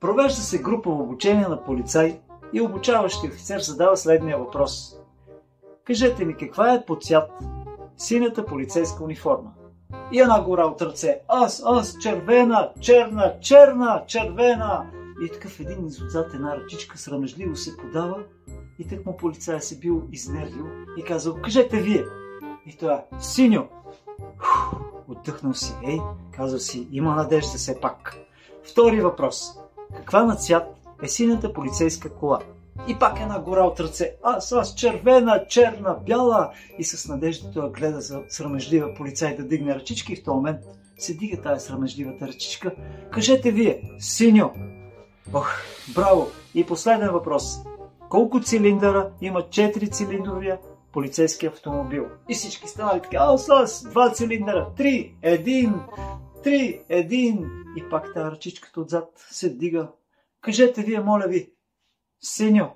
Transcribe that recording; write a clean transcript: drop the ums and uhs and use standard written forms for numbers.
Провежда се групово обучение на полицай и обучаващият офицер задава следния въпрос. Кажете ми, каква е по цвят синята полицейска униформа? И една гора от ръце. Аз, червена, черна, черна, червена. И такъв един изотзад, една ръчичка срамежливо се подава и тъкмо полицай се бил изнервил и казал, кажете вие. И той синьо. Отдъхнал си, казал си, има надежда все пак. Втори въпрос. Каква на цвят е синята полицейска кола? И пак една гора от ръце. Аз, червена, черна, бяла. И с надежда той гледа за срамежлива полицай да дигне ръчичка и в този момент се дига тая срамежливата ръчичка. Кажете вие, синьо. Браво! И последен въпрос. Колко цилиндъра има 4-цилиндровия полицейски автомобил? И всички станали така, 2 цилиндъра, 3, 1. И пак тази ръчичката отзад се дига. Кажете вие, моля ви, синьо.